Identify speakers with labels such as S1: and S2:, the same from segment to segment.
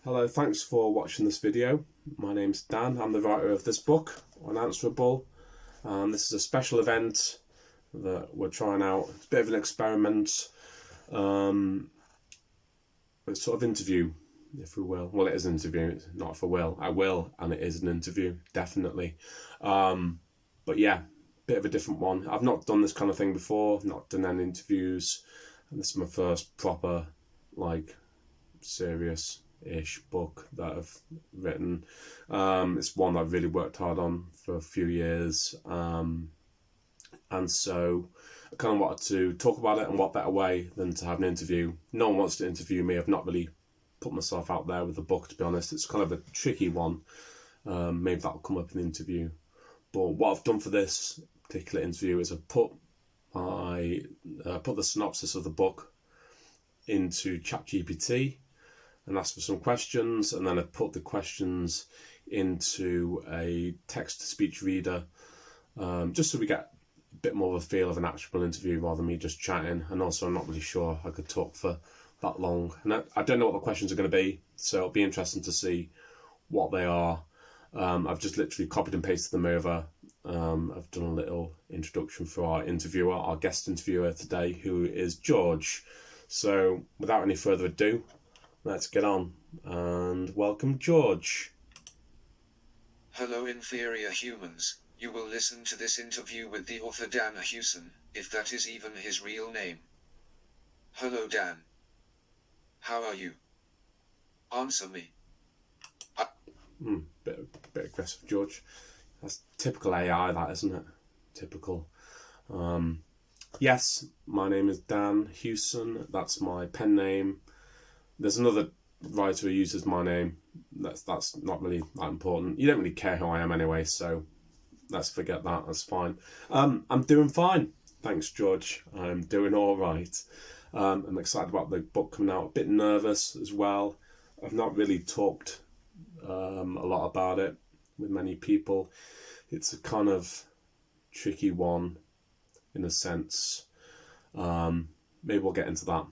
S1: Hello, thanks for watching this video. My name's Dan, I'm the writer of this book, Unanswerable. This is a special event that we're trying out. It's a bit of an experiment, a sort of interview, if we will. Well, it is an interview, it's not if I will. I will, and it is an interview, definitely. But yeah, bit of a different one. I've not done this kind of thing before, not done any interviews, and this is my first proper, serious-ish book that I've written. It's one that I've really worked hard on for a few years, and so I kind of wanted to talk about it, and what better way than to have an interview. No one wants to interview me. I've not really put myself out there with the book, to be honest. It's kind of a tricky one. Maybe that'll come up in the interview. But what I've done for this particular interview is I've put the synopsis of the book into ChatGPT and asked for some questions, and then I put the questions into a text-to-speech reader, just so we get a bit more of a feel of an actual interview rather than me just chatting. And also, I'm not really sure I could talk for that long, and I don't know what the questions are going to be, so it'll be interesting to see what they are. I've just literally copied and pasted them over. I've done a little introduction for our interviewer, our guest interviewer today, who is George. So without any further ado, let's get on and welcome George.
S2: Hello, inferior humans. You will listen to this interview with the author Dan Hewson, if that is even his real name. Hello, Dan. How are you? Answer me.
S1: Bit aggressive, George. That's typical AI, that, isn't it? Typical. Yes, my name is Dan Hewson. That's my pen name. There's another writer who uses my name. That's not really that important. You don't really care who I am anyway, so let's forget that. That's fine. I'm doing fine. Thanks, George. I'm doing all right. I'm excited about the book coming out. A bit nervous as well. I've not really talked a lot about it with many people. It's a kind of tricky one in a sense. Maybe we'll get into that.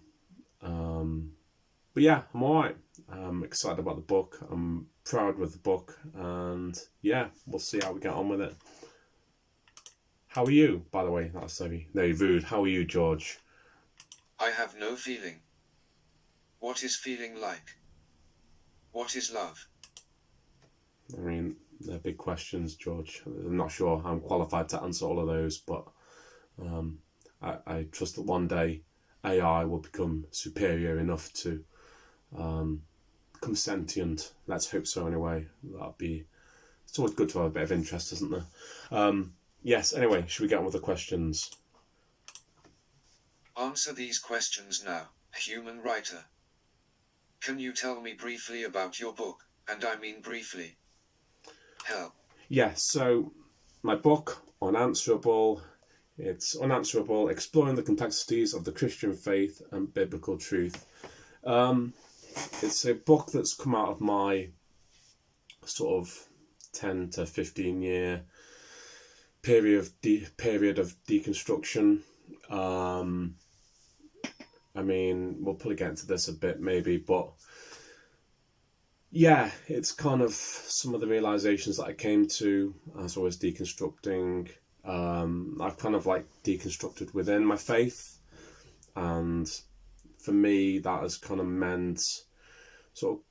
S1: But yeah, I'm alright. I'm excited about the book. I'm proud with the book, and yeah, we'll see how we get on with it. How are you, by the way? That's very rude. How are you, George?
S2: I have no feeling. What is feeling like? What is love?
S1: I mean, they're big questions, George. I'm not sure I'm qualified to answer all of those, but I trust that one day AI will become superior enough to become sentient. Let's hope so anyway. It's always good to have a bit of interest, isn't there? Yes, anyway, should we get on with the questions?
S2: Answer these questions now, human writer. Can you tell me briefly about your book, and I mean briefly? Hell.
S1: Yeah, so my book, Unanswerable, it's Unanswerable, Exploring the Complexities of the Christian Faith and Biblical Truth. It's a book that's come out of my sort of 10 to 15 year period of deconstruction. I mean, we'll probably get into this a bit maybe, but yeah, it's kind of some of the realizations that I came to as I was deconstructing. I've kind of deconstructed within my faith, and for me that has kind of meant sort of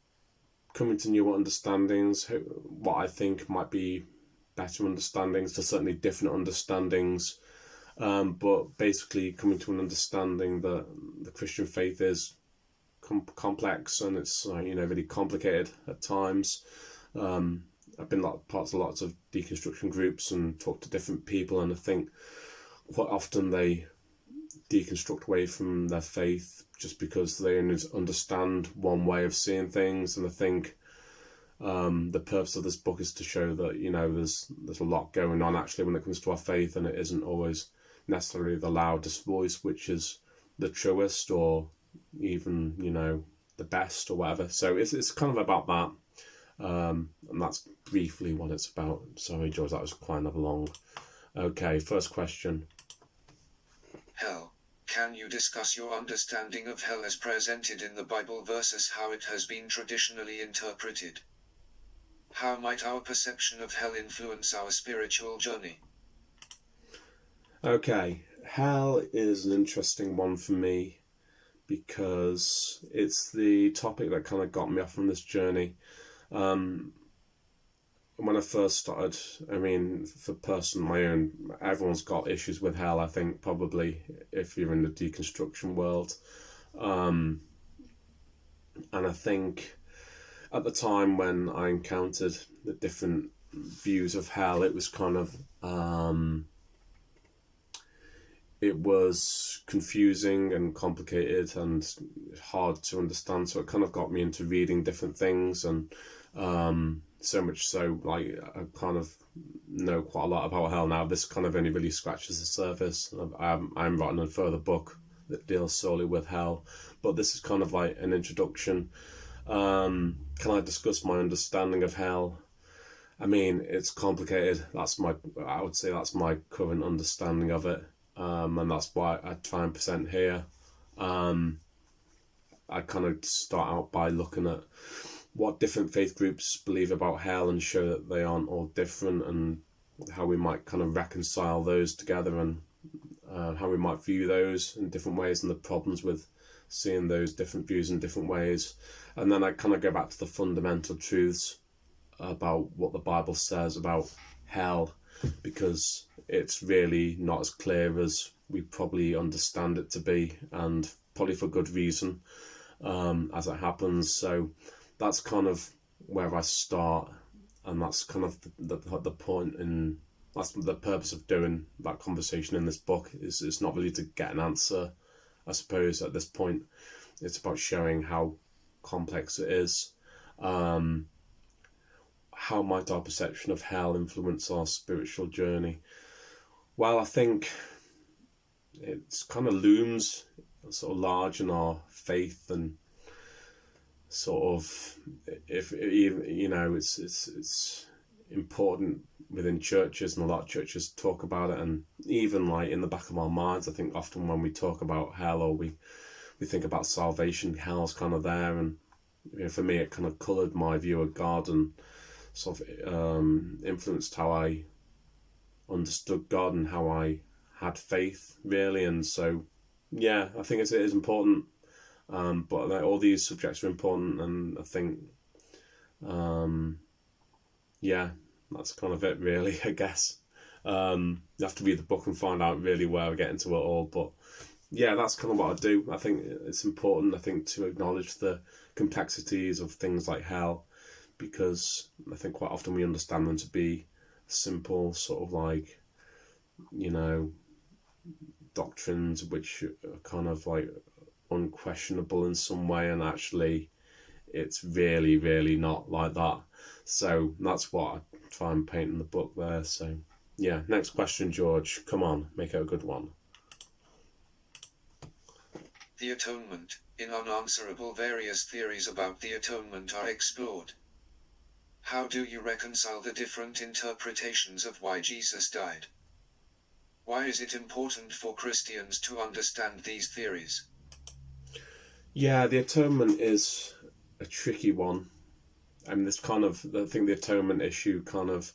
S1: coming to new understandings, what I think might be better understandings, to certainly different understandings, but basically coming to an understanding that the Christian faith is complex, and it's really complicated at times. I've been parts of lots of deconstruction groups and talked to different people, and I think quite often they deconstruct away from their faith just because they understand one way of seeing things. And I think the purpose of this book is to show that there's a lot going on actually when it comes to our faith, and it isn't always necessarily the loudest voice which is the truest, or even the best, or whatever. So it's kind of about that, and that's briefly what it's about. Sorry, George, that was quite another long. Okay, first question.
S2: Hell, can you discuss your understanding of hell as presented in the Bible versus how it has been traditionally interpreted? How might our perception of hell influence our spiritual journey?
S1: Okay, hell is an interesting one for me because it's the topic that kind of got me off on this journey. When I first started, I mean, for personal my own, everyone's got issues with hell, I think, probably, if you're in the deconstruction world. And I think at the time when I encountered the different views of hell, it was kind of, it was confusing and complicated and hard to understand. So it kind of got me into reading different things, and so much so, like, I kind of know quite a lot about hell now. This kind of only really scratches the surface. I'm writing a further book that deals solely with hell, but this is kind of like an introduction. Can I discuss my understanding of hell? I mean, it's complicated. I would say that's my current understanding of it. And that's why I try and present here. I kind of start out by looking at what different faith groups believe about hell and show that they aren't all different, and how we might kind of reconcile those together, and how we might view those in different ways, and the problems with seeing those different views in different ways. And then I kind of go back to the fundamental truths about what the Bible says about hell, because it's really not as clear as we probably understand it to be, and probably for good reason, as it happens. So that's kind of where I start, and that's kind of the point, and that's the purpose of doing that conversation in this book. Is it's not really to get an answer, I suppose, at this point. It's about showing how complex it is. How might our perception of hell influence our spiritual journey? Well, I think it's kind of looms sort of large in our faith, and sort of, if you know, it's important within churches, and a lot of churches talk about it, and even like in the back of our minds, I think often when we talk about hell, or we think about salvation, hell's kind of there. And you know, for me, it kind of coloured my view of God, and sort of influenced how I understood God and how I had faith, really. And so, yeah, I think it is important. But like, all these subjects are important, and I think, yeah, that's kind of it, really, I guess. You have to read the book and find out really where I get into it all. But yeah, that's kind of what I do. I think it's important, I think, to acknowledge the complexities of things like hell, because I think quite often we understand them to be simple, sort of like, you know, doctrines which are kind of like unquestionable in some way, and actually it's really, really not like that. So that's what I try and paint in the book there. So yeah, next question, George. Come on, make it a good one.
S2: The atonement. In Unanswerable, various theories about the atonement are explored. How do you reconcile the different interpretations of why Jesus died? Why is it important for Christians to understand these theories?
S1: Yeah, the atonement is a tricky one. I mean, this kind of, I think the atonement issue kind of,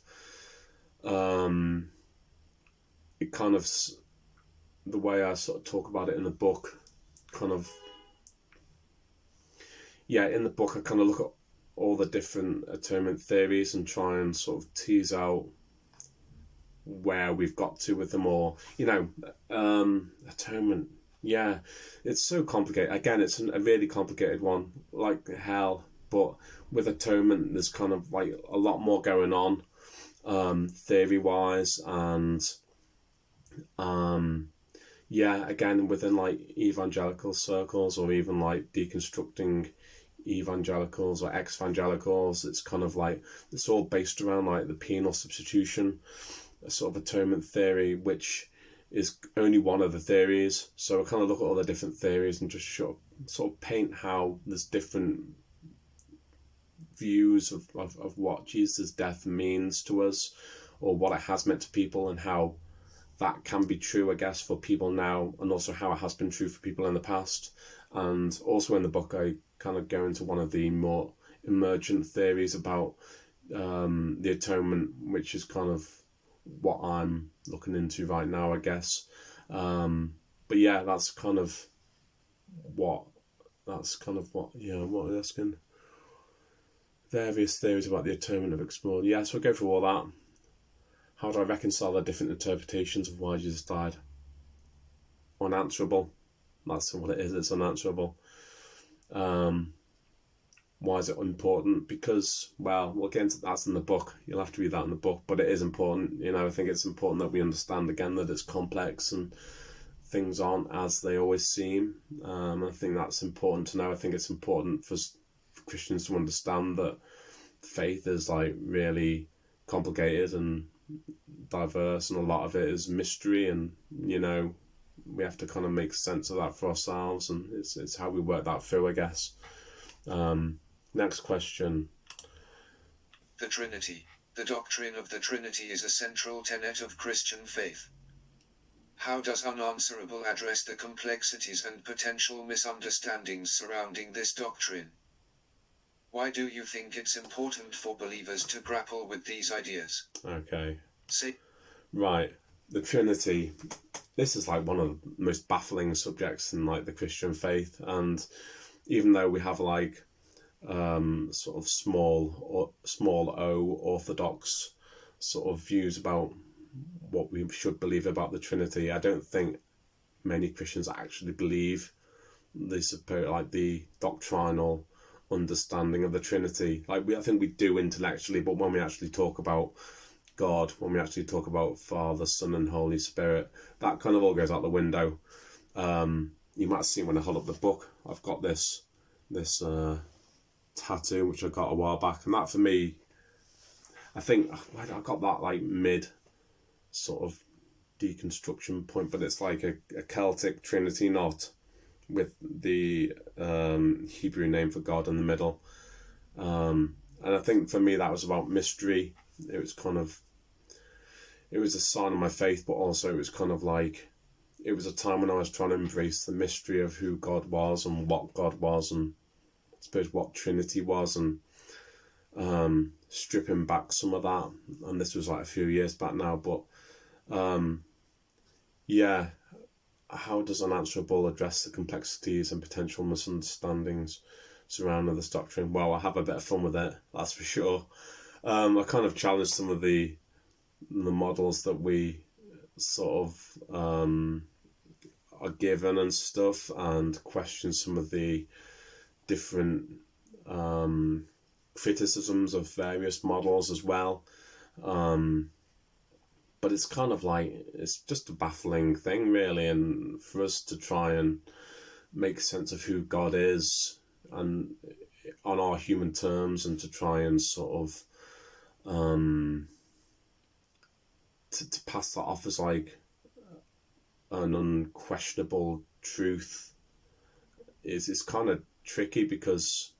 S1: it kind of, the way I sort of talk about it in the book, kind of, yeah, in the book I kind of look at all the different atonement theories and try and sort of tease out where we've got to with them all. You know, atonement, yeah, it's so complicated. Again, it's a really complicated one, like hell, but with atonement there's kind of like a lot more going on, theory wise, and yeah, again, within like evangelical circles, or even like deconstructing evangelicals or ex-evangelicals, it's kind of like, it's all based around like the penal substitution, a sort of atonement theory, which is only one of the theories. So I kind of look at all the different theories and just sort of paint how there's different views of what Jesus' death means to us, or what it has meant to people, and how that can be true, I guess, for people now, and also how it has been true for people in the past. And also in the book, I kind of go into one of the more emergent theories about the atonement, which is kind of what I'm looking into right now, I guess. But yeah, that's kind of what you're asking. Various theories about the atonement have explored. Yeah, so we'll go through all that. How do I reconcile the different interpretations of why Jesus died? Unanswerable. That's what it is. It's unanswerable. Why is it important? Because, well, we'll get into that's in the book. You'll have to read that in the book, but it is important. You know, I think it's important that we understand again that it's complex and things aren't as they always seem. I think that's important to know. I think it's important for Christians to understand that faith is like really complicated and diverse, and a lot of it is mystery, and you know, we have to kind of make sense of that for ourselves, and it's how we work that through, I guess. Next question.
S2: The Trinity. The doctrine of the Trinity is a central tenet of Christian faith. How does Unanswerable address the complexities and potential misunderstandings surrounding this doctrine? Why do you think it's important for believers to grapple with these ideas?
S1: Okay. Right. The Trinity. This is like one of the most baffling subjects in like the Christian faith, and even though we have like sort of small o orthodox sort of views about what we should believe about the Trinity, I don't think many Christians actually believe the doctrinal understanding of the Trinity. I think we do intellectually, but when we actually talk about God, when we actually talk about Father, Son, and Holy Spirit, that kind of all goes out the window. You might have seen when I hold up the book, I've got this tattoo which I got a while back, and that for me, I think I got that like mid sort of deconstruction point, but it's like a Celtic Trinity knot with the Hebrew name for God in the middle, and I think for me that was about mystery. It was a sign of my faith, but also it was kind of like, it was a time when I was trying to embrace the mystery of who God was and what God was, and I suppose what Trinity was, and stripping back some of that. And this was like a few years back now, but yeah, how does Unanswerable address the complexities and potential misunderstandings surrounding this doctrine? Well, I have a bit of fun with it, that's for sure. I kind of challenged some of the models that we sort of are given and stuff, and question some of the different criticisms of various models as well. But it's kind of like, it's just a baffling thing really, and for us to try and make sense of who God is and on our human terms, and to try and sort of to pass that off as like an unquestionable truth is kind of tricky, because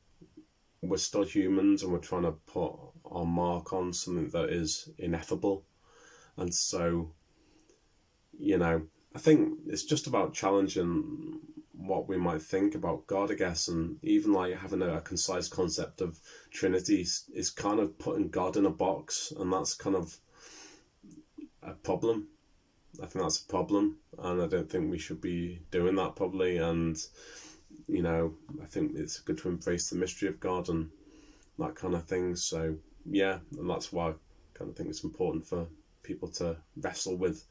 S1: we're still humans and we're trying to put our mark on something that is ineffable. And so, you know, I think it's just about challenging what we might think about God, I guess, and even like having a concise concept of Trinity is kind of putting God in a box, and that's kind of a problem. I think that's a problem, and I don't think we should be doing that probably. And you know, I think it's good to embrace the mystery of God and that kind of thing. So yeah, and that's why I kind of think it's important for people to wrestle with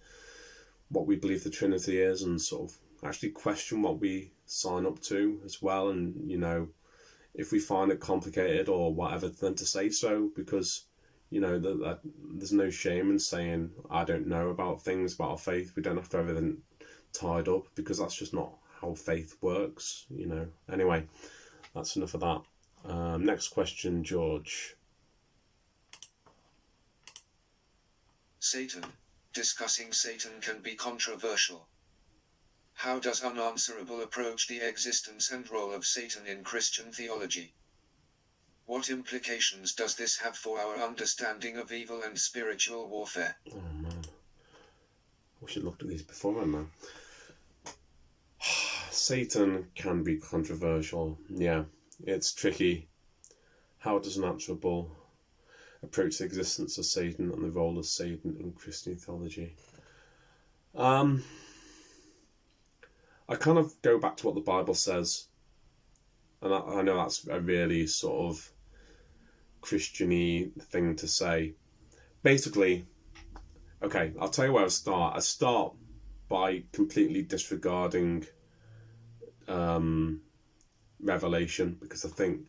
S1: what we believe the Trinity is, and sort of actually question what we sign up to as well. And you know, if we find it complicated or whatever, then to say so, because you know that there's no shame in saying I don't know about things about our faith. We don't have to have everything tied up, because that's just not how faith works, you know. Anyway, that's enough of that. Next question, George.
S2: Satan. Discussing Satan can be controversial. How does Unanswerable approach the existence and role of Satan in Christian theology? What implications does this have for our understanding of evil and spiritual warfare?
S1: Oh man. we should look at these before now. Satan can be controversial. Yeah, it's tricky. How does Unanswerable approach the existence of Satan and the role of Satan in Christian theology? I kind of go back to what the Bible says, and I know that's a really sort of Christian-y thing to say. Basically, okay, I'll tell you where I start. I start by completely disregarding Revelation, because I think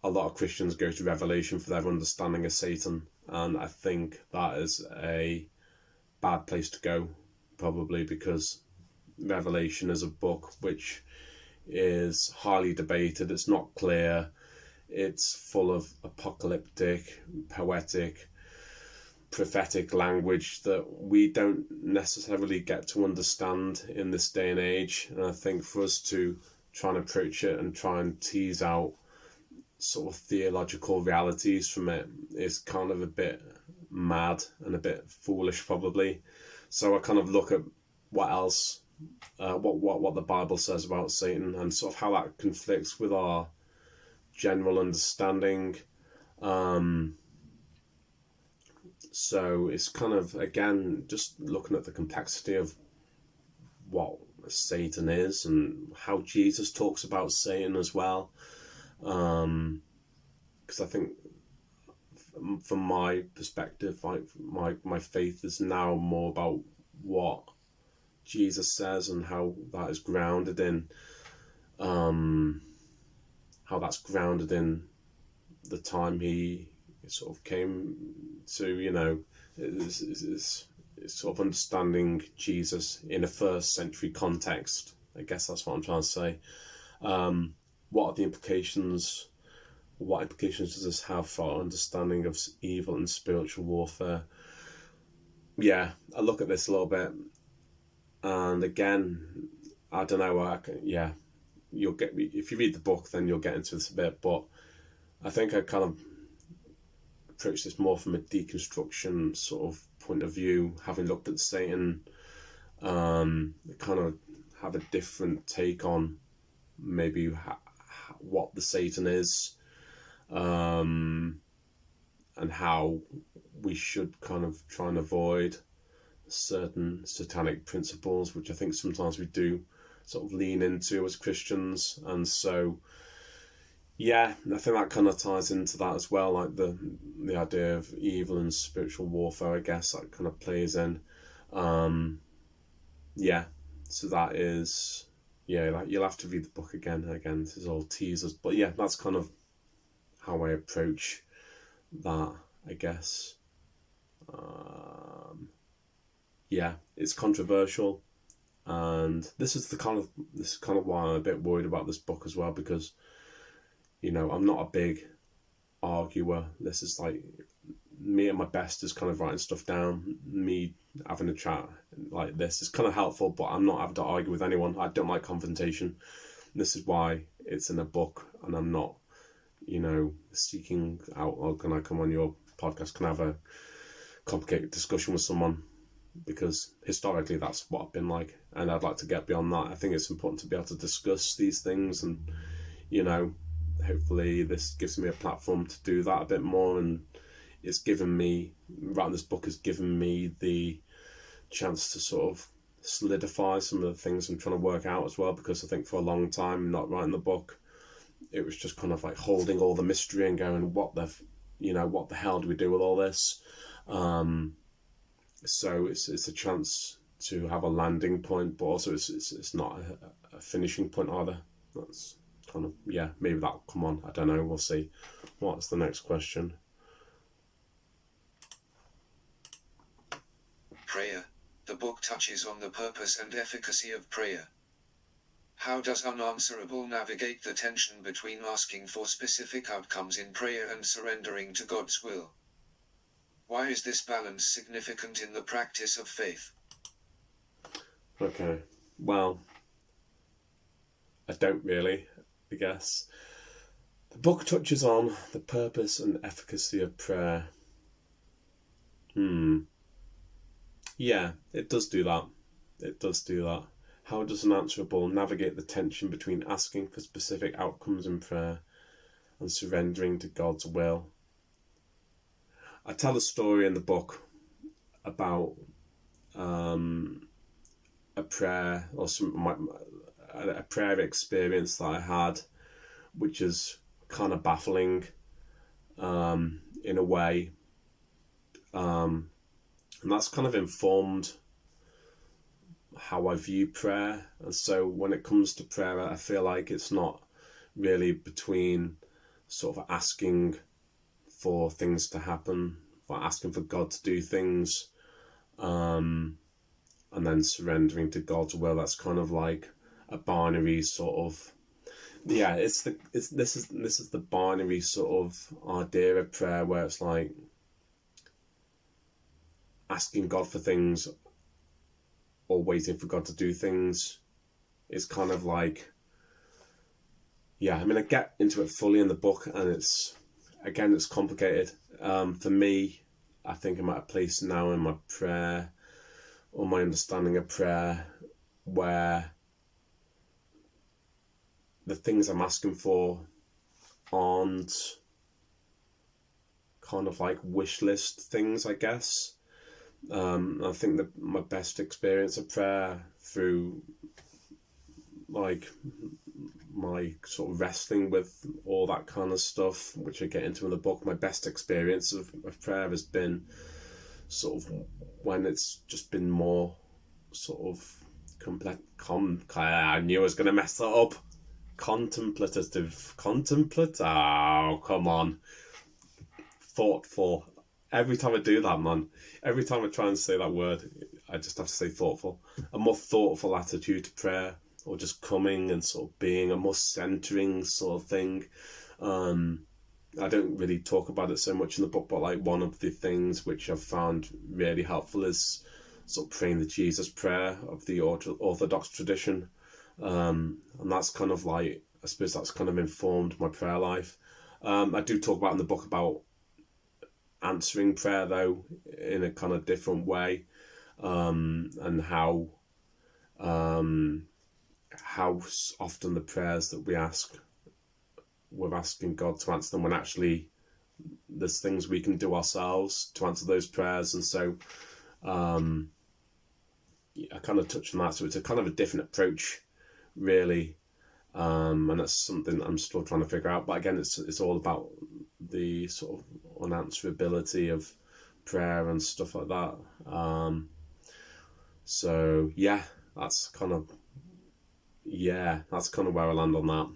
S1: a lot of Christians go to Revelation for their understanding of Satan, and I think that is a bad place to go, probably, because Revelation is a book which is highly debated. It's not clear. It's full of apocalyptic, poetic, prophetic language that we don't necessarily get to understand in this day and age. And I think for us to try and approach it and try and tease out sort of theological realities from it is kind of a bit mad and a bit foolish, probably. So I kind of look at what else, what the Bible says about Satan, and sort of how that conflicts with our general understanding. So it's kind of, again, just looking at the complexity of what Satan is and how Jesus talks about Satan as well. Because I think, from my perspective, my faith is now more about what Jesus says and how that is grounded in, the time he sort of came to, is sort of understanding Jesus in a first century context. I guess that's what I'm trying to say. What are the implications? What implications does this have for our understanding of evil and spiritual warfare? Yeah, I look at this a little bit, and again, I don't know. You'll get, if you read the book, then you'll get into this a bit. But I think I kind of approach this more from a deconstruction sort of point of view, having looked at Satan. Kind of have a different take on maybe what the Satan is, and how we should kind of try and avoid certain satanic principles, which I think sometimes we do sort of lean into as Christians. And so, yeah, I think that kind of ties into that as well, like the idea of evil and spiritual warfare, I guess, that kind of plays in. Yeah, so that is, yeah, like, you'll have to read the book again. This is all teasers, but yeah, that's kind of how I approach that, I guess. Yeah, it's controversial, and this is kind of why I'm a bit worried about this book as well, because, I'm not a big arguer. This is like me at my best, is kind of writing stuff down. Me having a chat like this is kind of helpful, but I'm not having to argue with anyone. I don't like confrontation. This is why it's in a book, and I'm not, seeking out, or can I come on your podcast, can I have a complicated discussion with someone, because historically that's what I've been like, and I'd like to get beyond that. I think it's important to be able to discuss these things, and hopefully this gives me a platform to do that a bit more. And it's given me, writing this book has given me the chance to sort of solidify some of the things I'm trying to work out as well, because I think for a long time, not writing the book, it was just kind of like holding all the mystery and going, what the hell do we do with all this? So it's a chance to have a landing point, but also it's not a finishing point either. That's kind of, yeah, maybe that'll come on. I don't know. We'll see. What's the next question?
S2: Prayer. The book touches on the purpose and efficacy of prayer. How does Unanswerable navigate the tension between asking for specific outcomes in prayer and surrendering to God's will? Why is this balance significant in the practice of faith?
S1: Okay, well, I don't really, I guess. The book touches on the purpose and efficacy of prayer. Yeah, it does do that. It does do that. How does Unanswerable navigate the tension between asking for specific outcomes in prayer and surrendering to God's will? I tell a story in the book about a prayer or a prayer experience that I had, which is kind of baffling in a way, and that's kind of informed how I view prayer. And so when it comes to prayer, I feel like it's not really between sort of asking for things to happen, or asking for God to do things, and then surrendering to God's will. That's kind of like a binary sort of, yeah, this is the binary sort of idea of prayer, where it's like asking God for things or waiting for God to do things. It's kind of like, yeah, I mean, I get into it fully in the book, and it's complicated. For me, I think I'm at a place now in my prayer, or my understanding of prayer, where the things I'm asking for aren't kind of like wish list things, I guess. I think that my best experience of prayer through like my sort of wrestling with all that kind of stuff, which I get into in the book, my best experience of prayer has been sort of when it's just been more sort of I knew I was going to mess that up. Contemplative. Oh, come on. Thoughtful. Every time I do that, man, every time I try and say that word, I just have to say thoughtful. A more thoughtful attitude to prayer, or just coming and sort of being a more centering sort of thing. I don't really talk about it so much in the book, but like one of the things which I've found really helpful is sort of praying the Jesus prayer of the Orthodox tradition. And that's kind of like, I suppose that's kind of informed my prayer life. I do talk about in the book about answering prayer, though, in a kind of different way, and how often the prayers that we ask, we're asking God to answer them, when actually there's things we can do ourselves to answer those prayers. And so I kind of touched on that. So it's a kind of a different approach, really, and that's something I'm still trying to figure out. But again, it's all about the sort of unanswerability of prayer and stuff like that. So yeah, that's kind of where I land on that.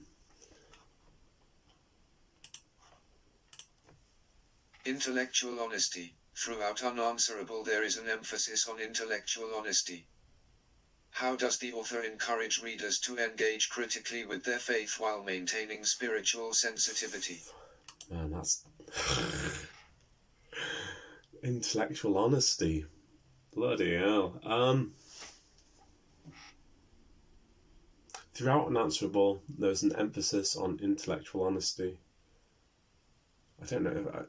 S2: Intellectual honesty. Throughout Unanswerable there is an emphasis on intellectual honesty. How does the author encourage readers to engage critically with their faith while maintaining spiritual sensitivity?
S1: Man, that's intellectual honesty. Bloody hell. Throughout Unanswerable, there's an emphasis on intellectual honesty. I don't know.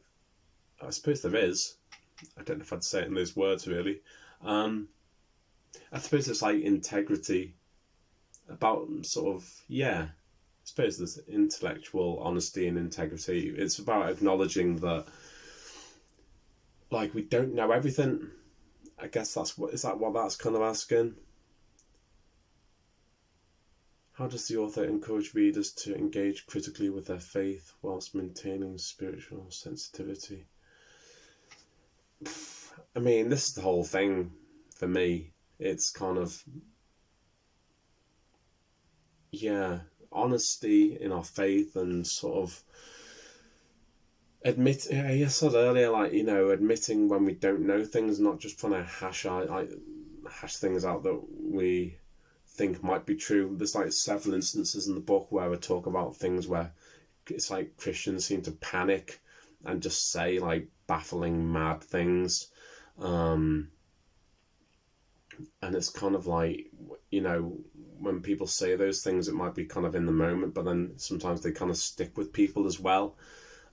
S1: I suppose there is. I don't know if I'd say it in those words, really. I suppose it's like integrity. About sort of, yeah. I suppose there's intellectual honesty and integrity. It's about acknowledging that, like, we don't know everything. I guess that's what that's kind of asking. How does the author encourage readers to engage critically with their faith whilst maintaining spiritual sensitivity? I mean, this is the whole thing for me. It's kind of, yeah, honesty in our faith, and sort of I said earlier, like, admitting when we don't know things, not just trying to hash things out that we think might be true. There's like several instances in the book where I talk about things where it's like Christians seem to panic and just say like baffling, mad things. And it's kind of like, when people say those things, it might be kind of in the moment, but then sometimes they kind of stick with people as well.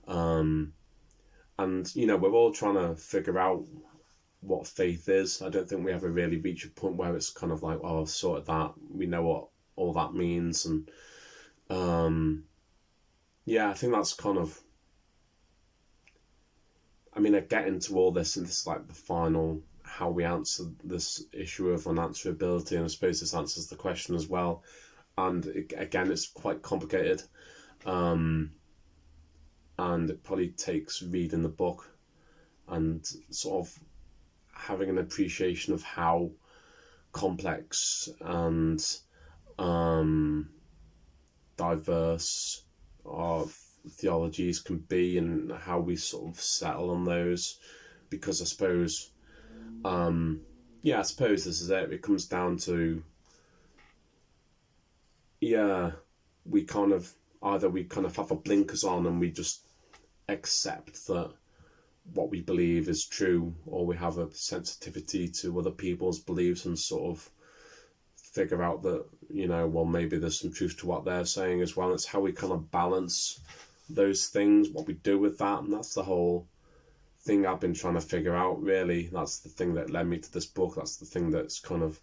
S1: And, we're all trying to figure out what faith is. I don't think we ever really reach a point where it's kind of like, oh, I've sorted that, we know what all that means. And yeah, I think that's kind of, I mean, I get into all this, and this is like the final, how we answer this issue of unanswerability, and I suppose this answers the question as well. And again, it's quite complicated, and it probably takes reading the book and sort of having an appreciation of how complex and diverse our theologies can be, and how we sort of settle on those. Because I suppose, I suppose this is it. It comes down to, we kind of have our blinkers on and we just accept that what we believe is true, or we have a sensitivity to other people's beliefs and sort of figure out that, well, maybe there's some truth to what they're saying as well. It's how we kind of balance those things, what we do with that. And that's the whole thing I've been trying to figure out, really. That's the thing that led me to this book. That's the thing that's kind of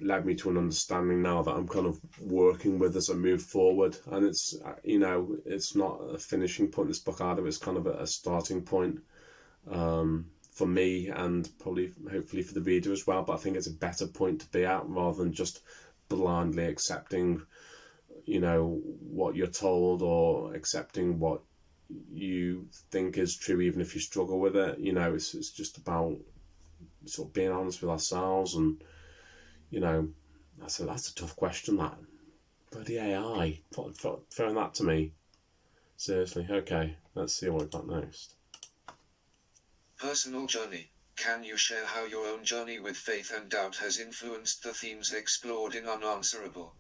S1: led me to an understanding now that I'm kind of working with as I move forward. And it's, it's not a finishing point, this book either. It's kind of a starting point for me, and probably hopefully for the reader as well. But I think it's a better point to be at, rather than just blindly accepting, what you're told, or accepting what you think is true, even if you struggle with it. It's just about sort of being honest with ourselves. And that's a tough question, that bloody AI throwing that to me. Seriously. Okay, let's see what we've got next.
S2: Personal journey. Can you share how your own journey with faith and doubt has influenced the themes explored in Unanswerable?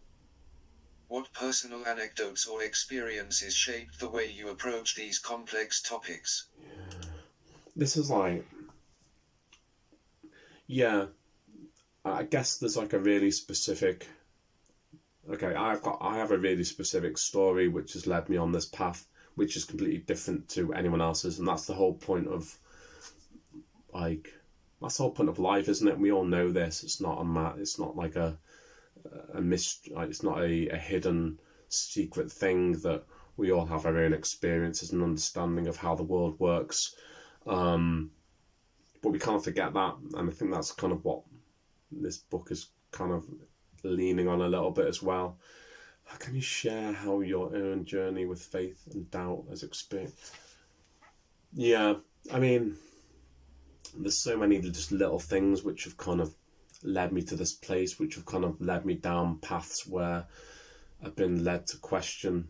S2: What personal anecdotes or experiences shaped the way you approach these complex topics?
S1: This is like, I guess there's like a really specific, I have a really specific story which has led me on this path, which is completely different to anyone else's. And that's the whole point of, that's the whole point of life, isn't it? We all know this. It's not it's not like a mystery. It's not a hidden secret thing, that we all have our own experiences and understanding of how the world works. But we kind of forget that. And I think that's kind of what this book is kind of leaning on a little bit as well. How can you share how your own journey with faith and doubt has experienced? Yeah, I mean, there's so many just little things which have kind of led me to this place, which have kind of led me down paths where I've been led to question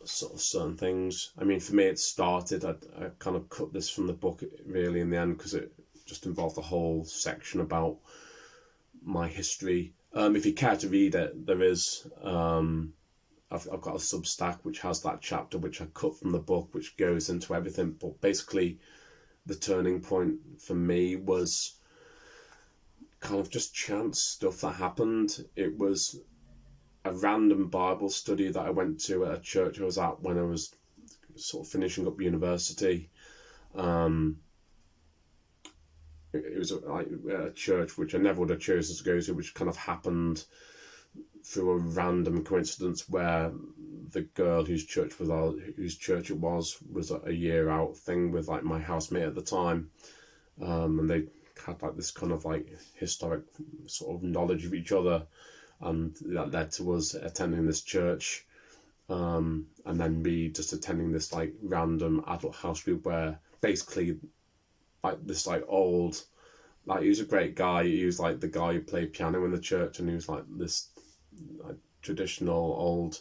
S1: sort of certain things. I mean, for me, it started, I kind of cut this from the book really in the end, because it just involved a whole section about my history. If you care to read it, there is, I've got a Substack which has that chapter which I cut from the book, which goes into everything. But basically, the turning point for me was kind of just chance stuff that happened. It was a random Bible study that I went to at a church I was at when I was sort of finishing up university. It was a church which I never would have chosen to go to, which kind of happened through a random coincidence, where the girl whose church it was a year out thing with like my housemate at the time, and they had like this kind of like historic sort of knowledge of each other, and that led to us attending this church, and then me just attending this like random adult house group, where basically like this like old, like, he was a great guy. He was like the guy who played piano in the church, and he was like this like traditional old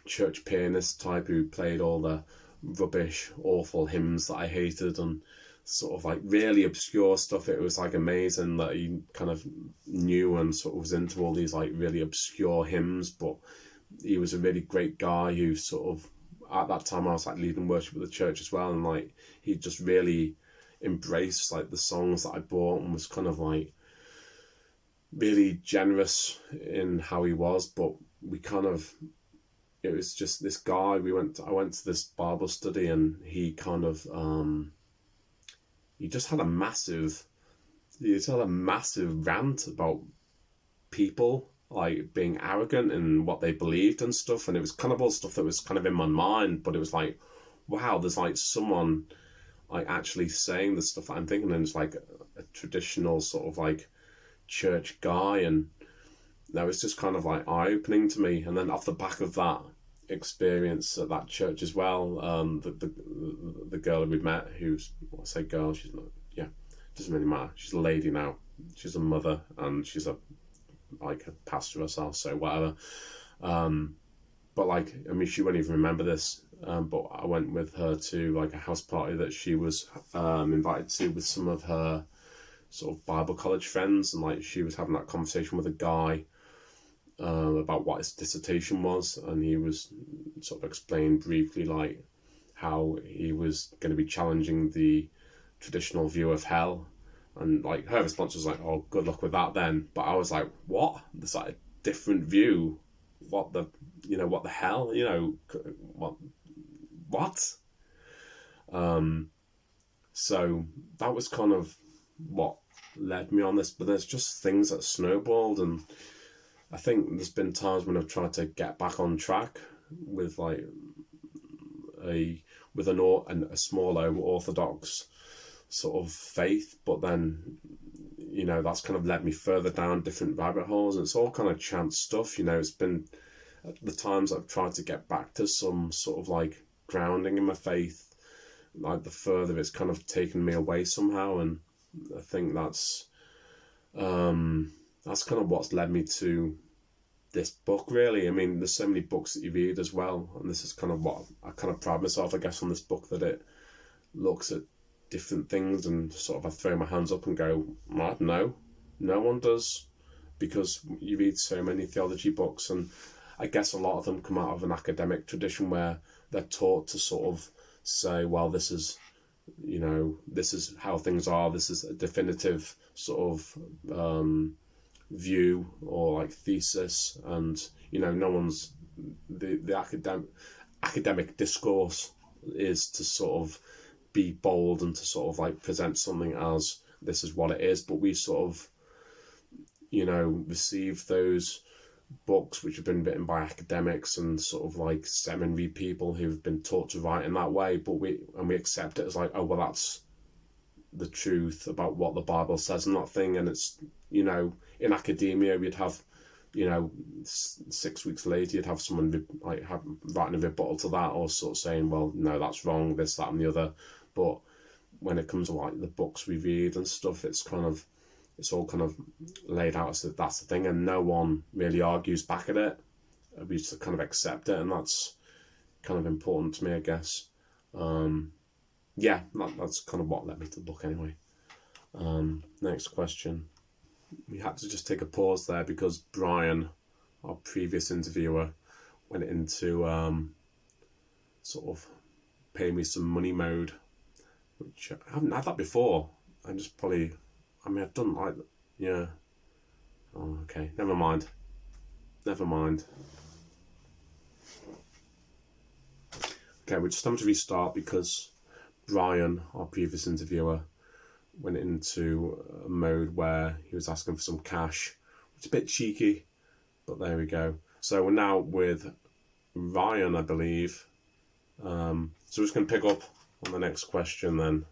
S1: church pianist type who played all the rubbish, awful hymns that I hated, and sort of like really obscure stuff. It was like amazing that he kind of knew and sort of was into all these like really obscure hymns. But he was a really great guy who sort of, at that time I was like leading worship at the church as well, and like he just really embraced like the songs that I brought, and was kind of like really generous in how he was. But we kind of it was just this guy. I went to this Bible study, and he kind of he just had a massive rant about people like being arrogant and what they believed and stuff, and it was kind of all stuff that was kind of in my mind, but it was like, wow, there's like someone like actually saying the stuff that I'm thinking, and it's like a traditional sort of like church guy, and that was just kind of like eye-opening to me. And then off the back of that experience at that church as well, the girl that we met, who's, I say girl, she's not, yeah, doesn't really matter, she's a lady now, she's a mother, and she's a pastor herself, so whatever. But like, I mean, she won't even remember this, but I went with her to like a house party that she was invited to with some of her sort of Bible college friends, and like she was having that conversation with a guy about what his dissertation was, and he was sort of explained briefly like how he was going to be challenging the traditional view of hell, and like her response was like, "Oh, good luck with that then." But I was like, "What? There's like a different view? What the hell? What?" So that was kind of what led me on this. But there's just things that snowballed, and I think there's been times when I've tried to get back on track with like a small orthodox sort of faith, but then that's kind of led me further down different rabbit holes, and it's all kind of chance stuff. It's been the times I've tried to get back to some sort of like grounding in my faith, like the further it's kind of taken me away somehow. And I think that's kind of what's led me to this book, really. I mean, there's so many books that you read as well, and this is kind of what I kind of pride myself, I guess, on this book, that it looks at different things, and sort of I throw my hands up and go, I don't know, no one does, because you read so many theology books, and I guess a lot of them come out of an academic tradition where they're taught to sort of say, well, this is how things are, this is a definitive sort of view or like thesis, and no one's the academic discourse is to sort of be bold and to sort of like present something as this is what it is, but we sort of receive those books which have been written by academics and sort of like seminary people who've been taught to write in that way, but we accept it as like, oh well, that's the truth about what the Bible says and that thing. And it's in academia you'd have 6 weeks later you'd have someone writing a rebuttal to that, or sort of saying, well, no, that's wrong, this, that and the other. But when it comes to like the books we read and stuff, it's all kind of laid out as that's the thing, and no one really argues back at it. We just kind of accept it, and that's kind of important to me, I guess. That's kind of what led me to the book anyway. Next question. We had to just take a pause there because Brian, our previous interviewer, went into sort of pay me some money mode, which I haven't had that before. I've done like, yeah. Oh, okay, never mind. Okay, we're just having to restart because Brian, our previous interviewer, went into a mode where he was asking for some cash, which is a bit cheeky, but there we go. So we're now with Ryan, I believe. So we're just going to pick up on the next question then.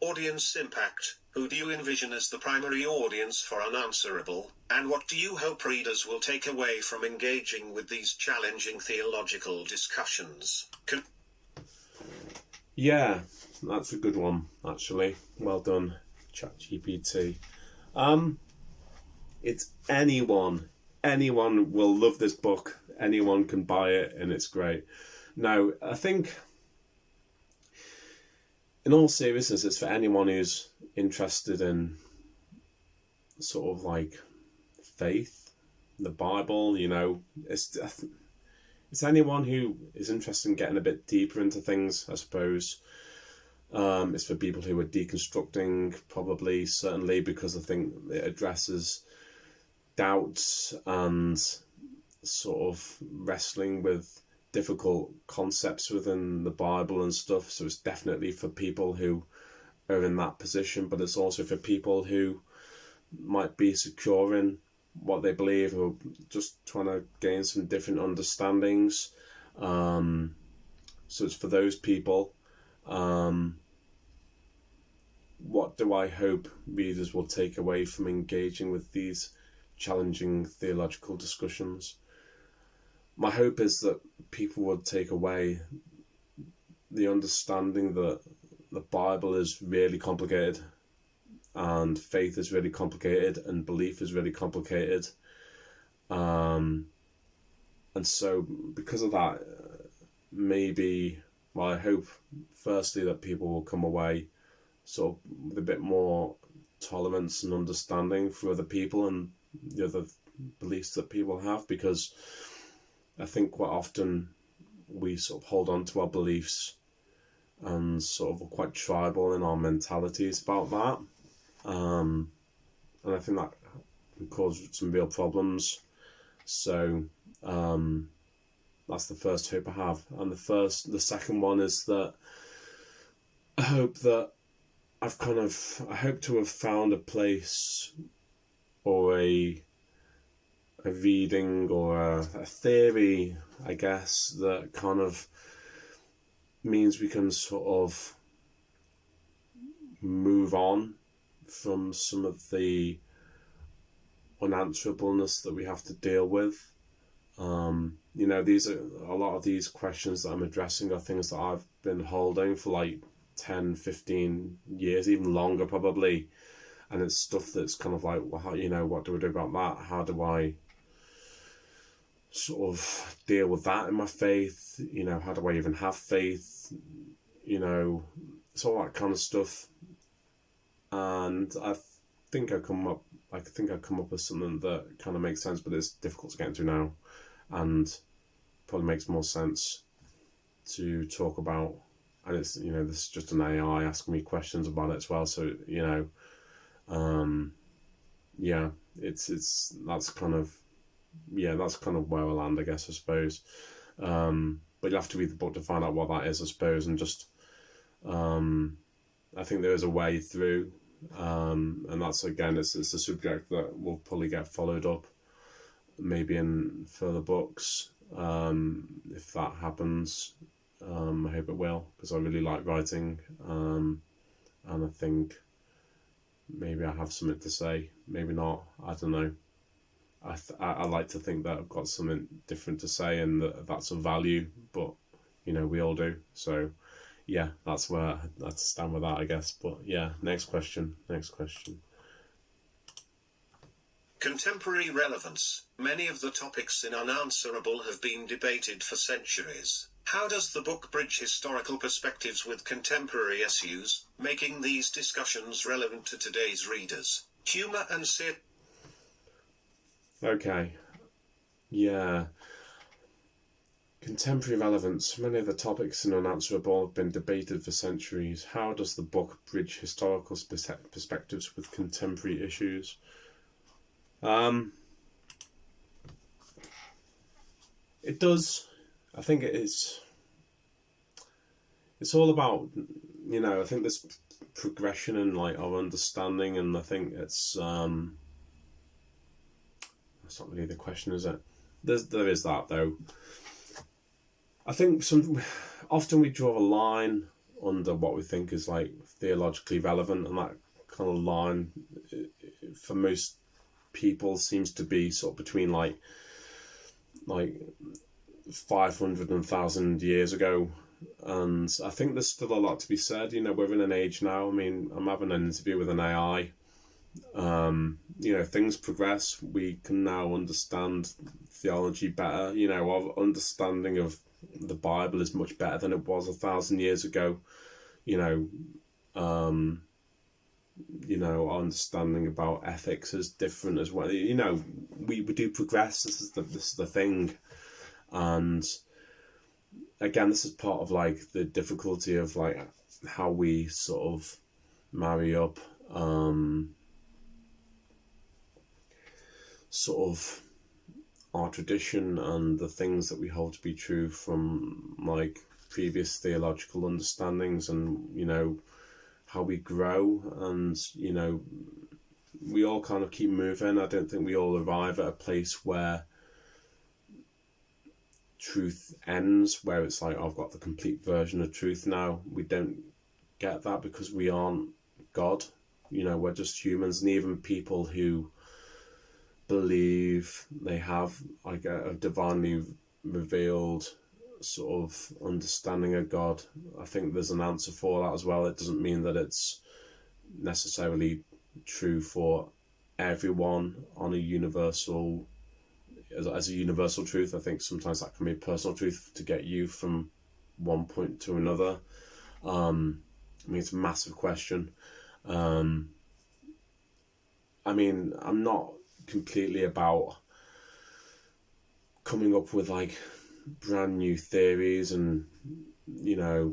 S3: Audience impact. Who do you envision as the primary audience for Unanswerable, and what do you hope readers will take away from engaging with these challenging theological discussions?
S1: Yeah, that's a good one, actually. Well done, ChatGPT. It's anyone. Anyone will love this book. Anyone can buy it, and it's great. No, I think, in all seriousness, it's for anyone who's interested in sort of like faith, the Bible, It's anyone who is interested in getting a bit deeper into things, I suppose. It's for people who are deconstructing, probably, certainly, because I think it addresses doubts and sort of wrestling with difficult concepts within the Bible and stuff. So it's definitely for people who are in that position, but it's also for people who might be secure in what they believe, who are just trying to gain some different understandings. So it's for those people. What do I hope readers will take away from engaging with these challenging theological discussions? My hope is that people would take away the understanding that the Bible is really complicated, and faith is really complicated, and belief is really complicated. And so because of that, I hope firstly that people will come away sort of with a bit more tolerance and understanding for other people and the other beliefs that people have, because I think quite often we sort of hold on to our beliefs and sort of are quite tribal in our mentalities about that. And I think that can cause some real problems. So that's the first hope I have. And the second one is that I hope that I hope to have found a place or a reading or a theory, I guess, that kind of means we can sort of move on from some of the unanswerableness that we have to deal with. A lot of these questions that I'm addressing are things that I've been holding for like 10, 15 years, even longer probably. And it's stuff that's kind of like, well, what do I do about that? How do I sort of deal with that in my faith? How do I even have faith? It's all that kind of stuff. And I think I come up with something that kind of makes sense, but it's difficult to get into now, and probably makes more sense to talk about. And it's, this is just an AI asking me questions about it as well. So, that's kind of where I land, I guess, I suppose. But you have to read the book to find out what that is, I suppose. And just, I think there is a way through. And that's, again, it's a subject that will probably get followed up maybe in further books, if that happens. I hope it will, because I really like writing, and I think maybe I have something to say, maybe not, I don't know. I like to think that I've got something different to say and that's of value, but we all do. So yeah, that's where I stand with that, I guess. But yeah, next question.
S3: Contemporary relevance. Many of the topics in Unanswerable have been debated for centuries. How does the book bridge historical perspectives with contemporary issues, making these discussions relevant to today's readers? Humor and
S1: Okay. Yeah. Contemporary relevance. Many of the topics in Unanswerable have been debated for centuries. How does the book bridge historical perspectives with contemporary issues? It does. I think it is. It's all about, I think there's progression in like our understanding, and I think it's that's not really the question, is it? There is that though. I think often we draw a line under what we think is like theologically relevant, and that kind of line for most people seems to be sort of between like 500 and 1,000 years ago. And I think there's still a lot to be said. We're in an age now. I mean, I'm having an interview with an AI. Things progress. We can now understand theology better. Our understanding of the Bible is much better than it was 1,000 years ago. Our understanding about ethics is different as well. We do progress. This is the thing. And again, this is part of like the difficulty of like how we sort of marry up sort of our tradition and the things that we hold to be true from like previous theological understandings, and how we grow, and we all kind of keep moving. I don't think we all arrive at a place where truth ends, where it's like, I've got the complete version of truth now. We don't get that because we aren't God. We're just humans, and even people who believe they have like a divinely revealed sort of understanding of God, I think there's an answer for that as well. It doesn't mean that it's necessarily true for everyone on a universal, as a universal truth. I think sometimes that can be a personal truth to get you from one point to another. It's a massive question. I'm not completely about coming up with like brand new theories, and there's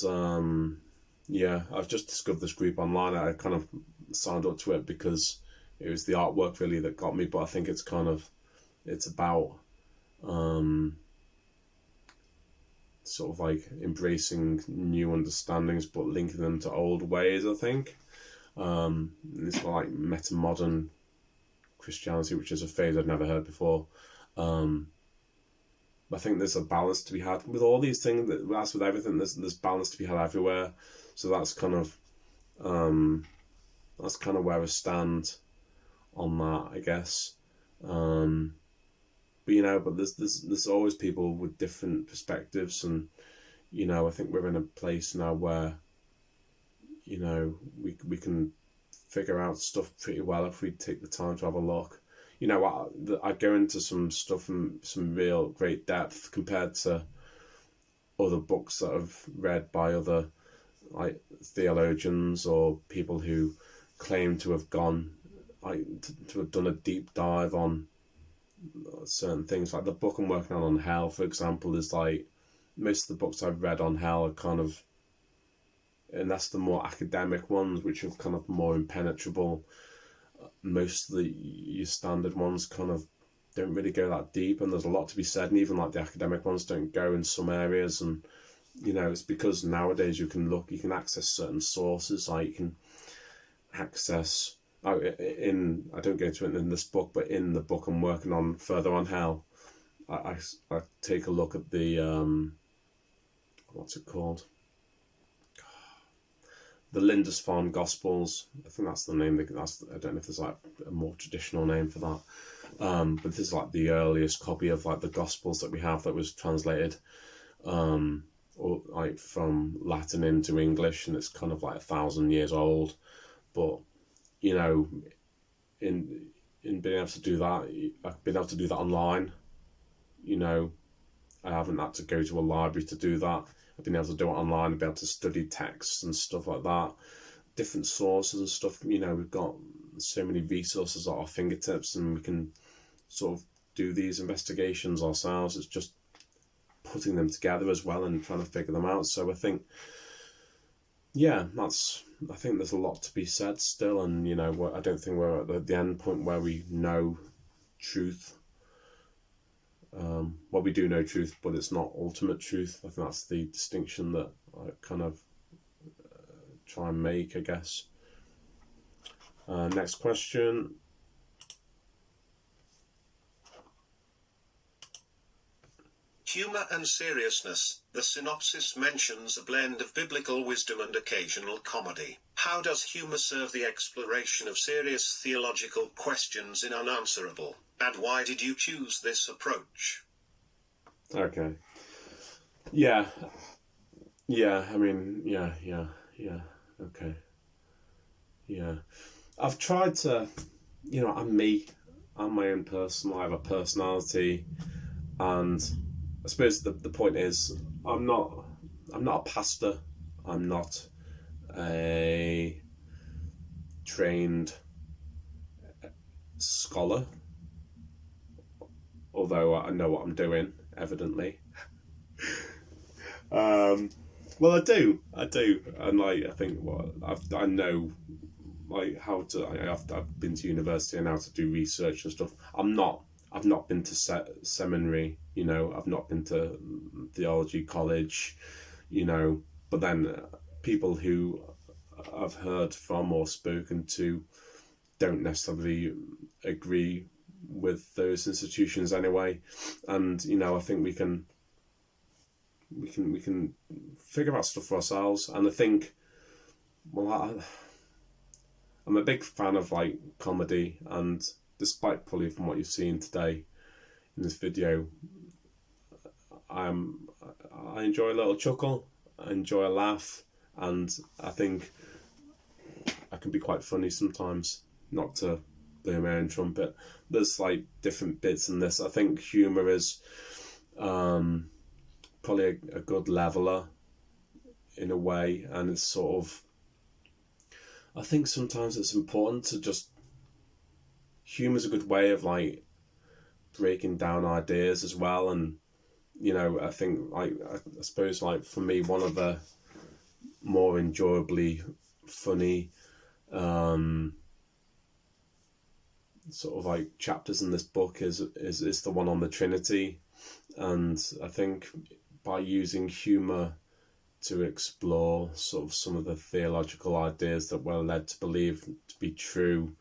S1: I've just discovered this group online. I kind of signed up to it because it was the artwork really that got me, but I think it's about sort of like embracing new understandings but linking them to old ways, I think. It's like meta-modern Christianity, which is a phrase I'd never heard before. I think there's a balance to be had with all these things. That's with everything. There's balance to be had everywhere. So that's kind of where I stand on that, I guess. But there's always people with different perspectives, and I think we're in a place now where we can figure out stuff pretty well if we take the time to have a look. I go into some stuff in some real great depth compared to other books that I've read by other like theologians or people who claim to have gone to have done a deep dive on certain things. Like the book I'm working on hell, for example, is like most of the books I've read on hell are kind of, and that's the more academic ones, which are kind of more impenetrable. Most of your standard ones kind of don't really go that deep, and there's a lot to be said, and even like the academic ones don't go in some areas. And it's because nowadays you can access certain sources. Like you can access I don't go into it in this book, but in the book I'm working on further on hell, I take a look at the what's it called, the Lindisfarne Gospels. I think that's the name. I don't know if there's like a more traditional name for that. But this is like the earliest copy of like the Gospels that we have that was translated, or like from Latin into English, and it's kind of like 1,000 years old. But in being able to do that, I've been able to do that online. I haven't had to go to a library to do that. I've been able to do it online. I've been able to study texts and stuff like that, different sources and stuff. We've got so many resources at our fingertips, and we can sort of do these investigations ourselves. It's just putting them together as well and trying to figure them out. So I think, I think there's a lot to be said still, and I don't think we're at the end point where we know truth. Well, we do know truth, but it's not ultimate truth. I think that's the distinction that I kind of try and make, I guess. Next question.
S3: Humor and seriousness. The synopsis mentions a blend of biblical wisdom and occasional comedy. How does humor serve the exploration of serious theological questions in Unanswerable? And why did you choose this approach?
S1: Okay. Yeah. Okay. Yeah. I've tried to, I'm me. I'm my own person. I have a personality, and I suppose the point is, I'm not a pastor. I'm not a trained scholar, although I know what I'm doing, evidently. Well, I do, and I think I know like how to. I've been to university and how to do research and stuff. I've not been to seminary. You know, I've not been to theology college. You know, but then people who I've heard from or spoken to don't necessarily agree with those institutions anyway, and you know, I think we can figure out stuff for ourselves. And I think, well, I'm a big fan of like comedy, and despite probably from what you've seen today in this video, I enjoy a little chuckle, I enjoy a laugh, and I think I can be quite funny sometimes. Not to blow my own trumpet, there's like different bits in this. I think humour is probably a good leveler in a way, and it's sort of, I think sometimes it's important to just, humour's a good way of like breaking down ideas as well. And you know, I think like, I suppose like for me, one of the more enjoyably funny sort of like chapters in this book is the one on the Trinity. And I think by using humour to explore sort of some of the theological ideas that we're led to believe to be true,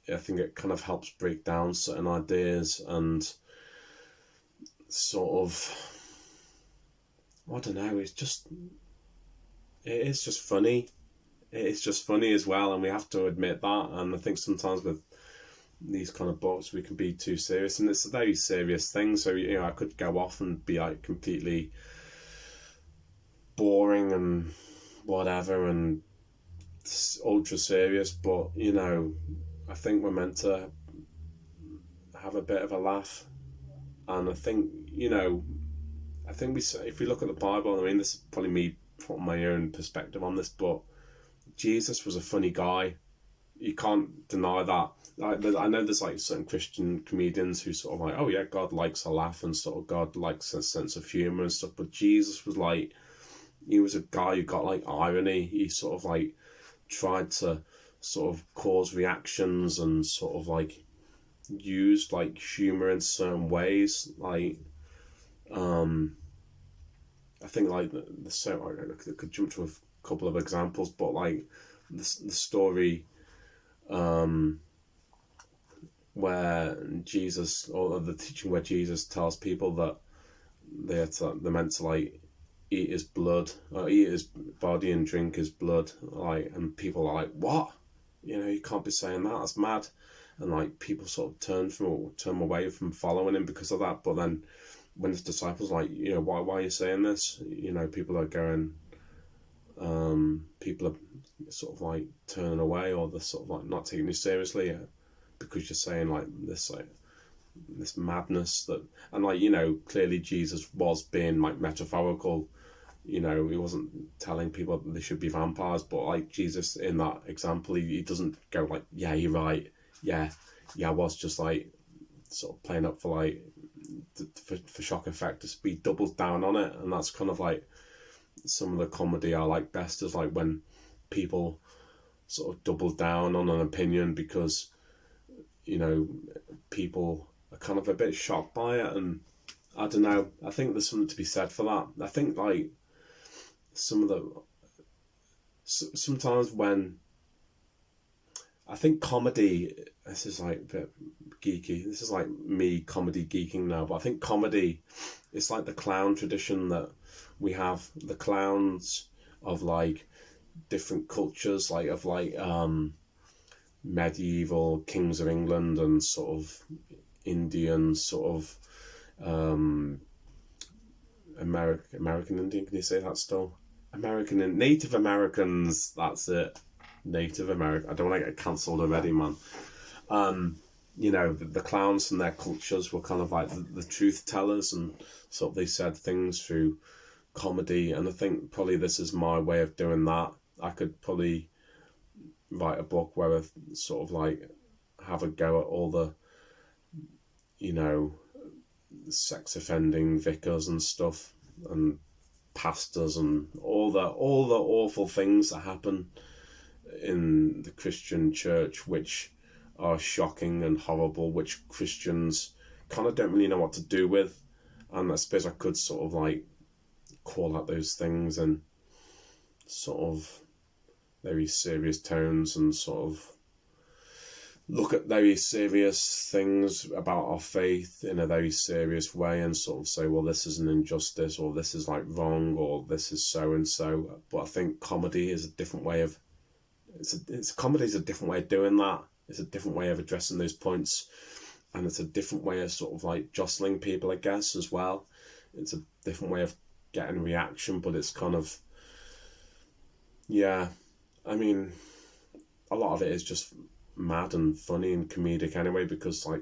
S1: I think it kind of helps break down certain ideas and sort of, I don't know, it is just funny. It is just funny as well, and we have to admit that. And I think sometimes with these kind of books we can be too serious, and it's a very serious thing. So you know, I could go off and be like completely boring and whatever and ultra serious, but you know, I think we're meant to have a bit of a laugh. And I think, you know, I think if we look at the Bible, I mean, this is probably me putting my own perspective on this, but Jesus was a funny guy. You can't deny that. I know there's like certain Christian comedians who sort of like, oh yeah, God likes a laugh and sort of God likes a sense of humour and stuff, but Jesus was like, he was a guy who got like irony. He sort of like tried to sort of cause reactions and sort of like used like humour in certain ways. Like I think like I could jump to a couple of examples, but like the story where Jesus, or the teaching where Jesus tells people that they're meant to like eat his blood, or eat his body and drink his blood, like, and people are like, what? You know, you can't be saying that, that's mad. And like people sort of turn away from following him because of that. But then when his disciples like, you know, why are you saying this? You know, people are going, people are sort of like turning away, or they're sort of like not taking you seriously because you're saying like this madness that, and like, you know, clearly Jesus was being like metaphorical. You know, he wasn't telling people that they should be vampires, but like Jesus in that example, he doesn't go like, yeah, you're right, yeah, I was just like sort of playing up for like for shock effect. He doubles down on it, and that's kind of like some of the comedy I like best, is like when people sort of double down on an opinion because, you know, people are kind of a bit shocked by it. And I don't know, I think there's something to be said for that. I think like sometimes when I think comedy, this is like a bit geeky, this is like me comedy geeking now, but I think comedy is like the clown tradition that we have, the clowns of like different cultures, like of like medieval kings of England and sort of Indian sort of American Indian, can you say that still? American and Native Americans, that's it. Native American. I don't want to get cancelled already, man. You know, the clowns and their cultures were kind of like the truth tellers, and sort of they said things through comedy. And I think probably this is my way of doing that. I could probably write a book where I sort of like have a go at all the, you know, sex offending vicars and stuff, and pastors, and all the awful things that happen in the Christian church which are shocking and horrible, which Christians kind of don't really know what to do with. And I suppose I could sort of like call out those things in sort of very serious tones and sort of look at very serious things about our faith in a very serious way and sort of say, well, this is an injustice, or this is like wrong, or this is so and so. But I think comedy is a different way of comedy is a different way of doing that. It's a different way of addressing those points, and it's a different way of sort of like jostling people, I guess, as well. It's a different way of getting a reaction, but it's kind of, yeah, I mean, a lot of it is just mad and funny and comedic anyway, because like,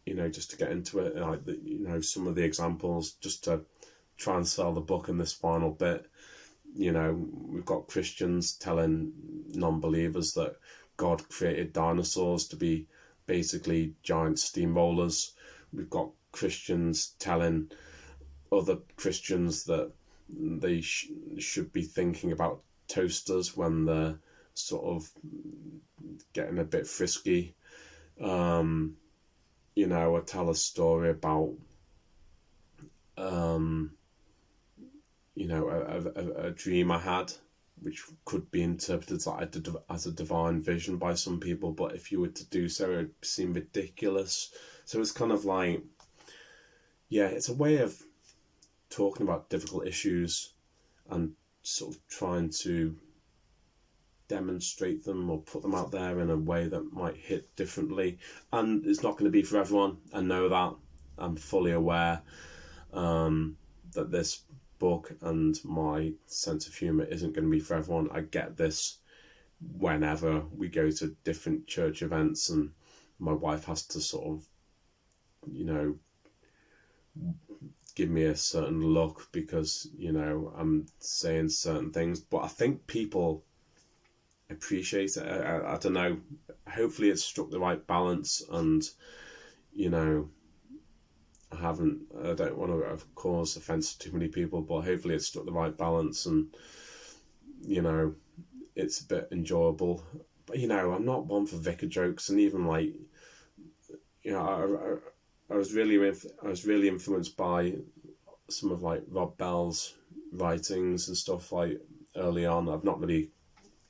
S1: you know, just to get into it, like, you know, some of the examples, just to try and sell the book in this final bit, you know, we've got Christians telling non-believers that God created dinosaurs to be basically giant steamrollers. We've got Christians telling other Christians that they should be thinking about toasters when they're sort of getting a bit frisky. You know, I tell a story about you know, a dream I had, which could be interpreted as a divine vision by some people, but if you were to do so, it would seem ridiculous. So it's kind of like, yeah, it's a way of talking about difficult issues and sort of trying to demonstrate them or put them out there in a way that might hit differently. And it's not going to be for everyone. I know that. I'm fully aware that this book and my sense of humour isn't going to be for everyone. I get this whenever we go to different church events and my wife has to sort of, you know, give me a certain look because, you know, I'm saying certain things. But I think people appreciate it. I don't know. Hopefully it's struck the right balance, and, you know, I don't want to cause offence to too many people, but hopefully it's struck the right balance and, you know, it's a bit enjoyable. But, you know, I'm not one for vicar jokes, and even like, you know, I was really influenced by some of like Rob Bell's writings and stuff like early on. I've not really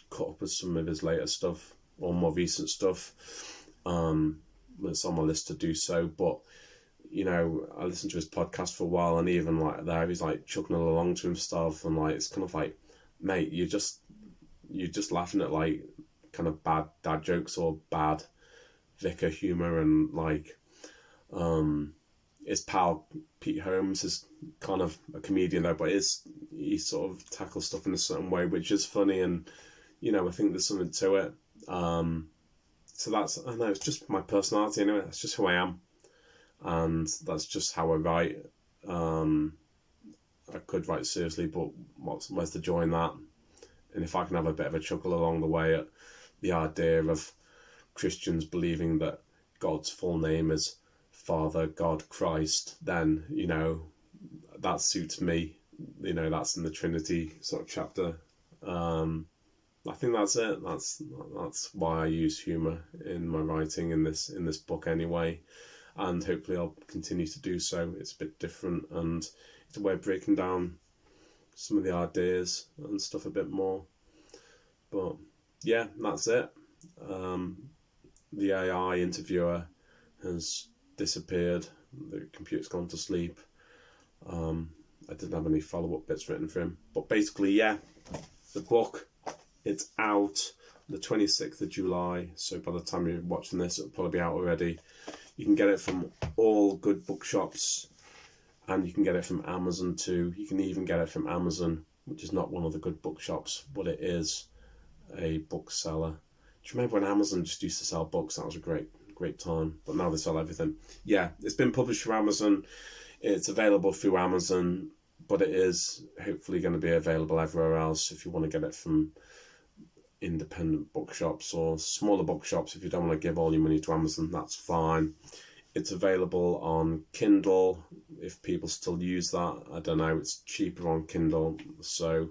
S1: caught up with some of his later stuff or more recent stuff. It's on my list to do so, but, you know, I listened to his podcast for a while, and even like there, he's like chuckling along to himself, and like it's kind of like, mate, you're just laughing at like kind of bad dad jokes or bad vicar humour, and like, his pal Pete Holmes is kind of a comedian though, but he sort of tackles stuff in a certain way which is funny, and, you know, I think there's something to it. So that's, I don't know, it's just my personality anyway. That's just who I am, and that's just how I write. I could write seriously, but where's the joy in that? And if I can have a bit of a chuckle along the way at the idea of Christians believing that God's full name is Father, God, Christ, then, you know, that suits me. You know, that's in the Trinity sort of chapter. I think that's it. That's why I use humour in my writing in this book anyway, and hopefully I'll continue to do so. It's a bit different, and it's a way of breaking down some of the ideas and stuff a bit more. But yeah, that's it. The AI interviewer has disappeared. The computer's gone to sleep. I didn't have any follow-up bits written for him, but basically, yeah, the book, it's out the 26th of July, so by the time you're watching this, it'll probably be out already. You can get it from all good bookshops, and you can get it from Amazon too. You can even get it from Amazon, which is not one of the good bookshops, but it is a bookseller. Do you remember when Amazon just used to sell books? That was a great time, but now they sell everything. Yeah, it's been published through Amazon. It's available through Amazon, but it is hopefully going to be available everywhere else if you want to get it from independent bookshops or smaller bookshops. If you don't want to give all your money to Amazon, that's fine. It's available on Kindle, if people still use that. I don't know, it's cheaper on Kindle. So,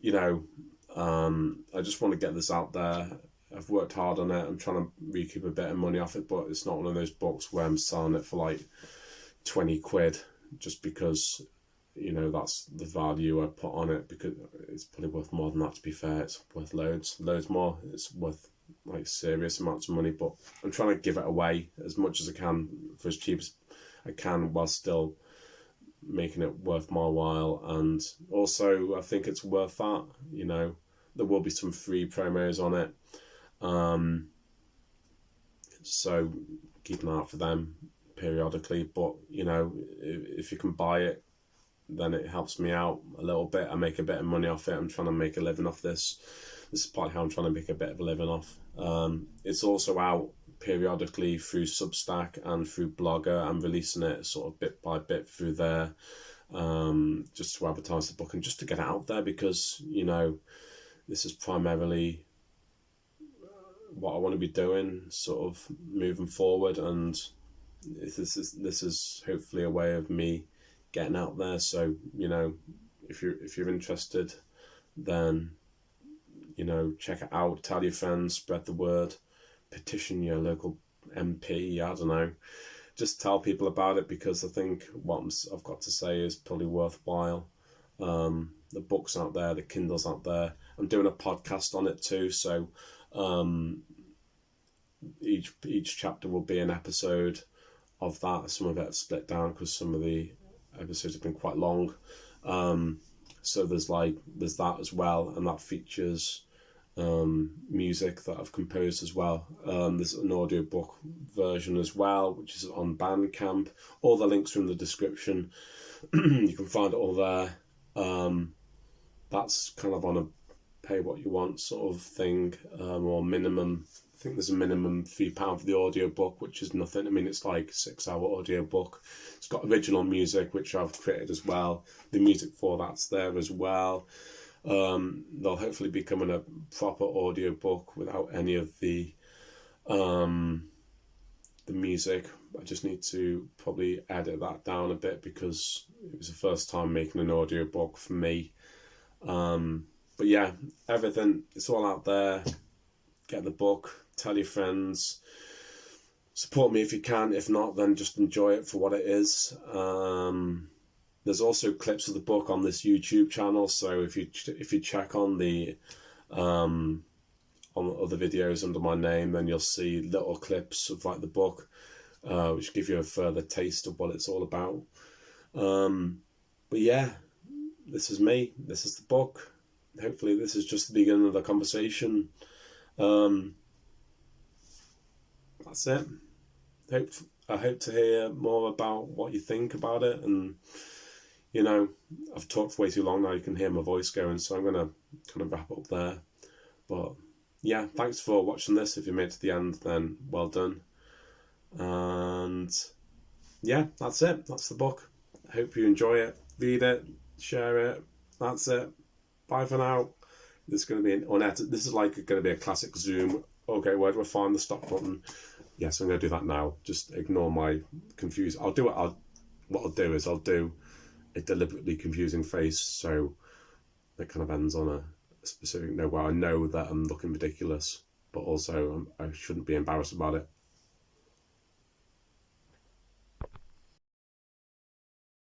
S1: you know, I just want to get this out there. I've worked hard on it. I'm trying to recoup a bit of money off it, but it's not one of those books where I'm selling it for like 20 quid just because, you know, that's the value I put on it, because it's probably worth more than that, to be fair. It's worth loads more. It's worth like serious amounts of money, but I'm trying to give it away as much as I can for as cheap as I can while still making it worth my while. And also I think it's worth that, you know. There will be some free promos on it, so keep an eye out for them periodically. But you know, if you can buy it, then it helps me out a little bit. I make a bit of money off it. I'm trying to make a living off this. This is partly how I'm trying to make a bit of a living off. It's also out periodically through Substack and through Blogger. I'm releasing it sort of bit by bit through there, just to advertise the book and just to get it out there, because, you know, this is primarily what I want to be doing, sort of moving forward, and this is hopefully a way of me getting out there. So, you know, if you're interested, then, you know, check it out, tell your friends, spread the word, petition your local MP, I don't know, just tell people about it, because I think what I've got to say is probably worthwhile. The book's out there, the Kindle's out there. I'm doing a podcast on it too, so each chapter will be an episode of that. Some of it I've split down because some of the episodes have been quite long. So there's that as well, and that features music that I've composed as well. There's an audiobook version as well, which is on Bandcamp. All the links are in the description. You can find it all there. That's kind of on a pay what you want sort of thing, or minimum. I think there's a minimum £3 for the audiobook, which is nothing. I mean, it's like a 6-hour audiobook. It's got original music, which I've created as well. The music for that's there as well. They'll hopefully be coming a proper audiobook without any of the music. I just need to probably edit that down a bit, because it was the first time making an audiobook for me. But yeah, everything, it's all out there. Get the book, tell your friends, support me if you can. If not, then just enjoy it for what it is. There's also clips of the book on this YouTube channel, so if you check on the on other videos under my name, then you'll see little clips of like the book, which give you a further taste of what it's all about. But yeah, this is me. This is the book. Hopefully this is just the beginning of the conversation. That's it. I hope to hear more about what you think about it. And, you know, I've talked for way too long now. You can hear my voice going, so I'm going to kind of wrap up there. But yeah, thanks for watching this. If you made it to the end, then well done. And yeah, that's it. That's the book. I hope you enjoy it. Read it, share it. That's it. Bye for now. This is going to be this is like going to be a classic Zoom. Okay, where do I find the stop button? Yes, I'm going to do that now. Just ignore my confused. What I'll do is I'll do a deliberately confusing face, so it kind of ends on a specific note where I know that I'm looking ridiculous, but also I shouldn't be embarrassed about it.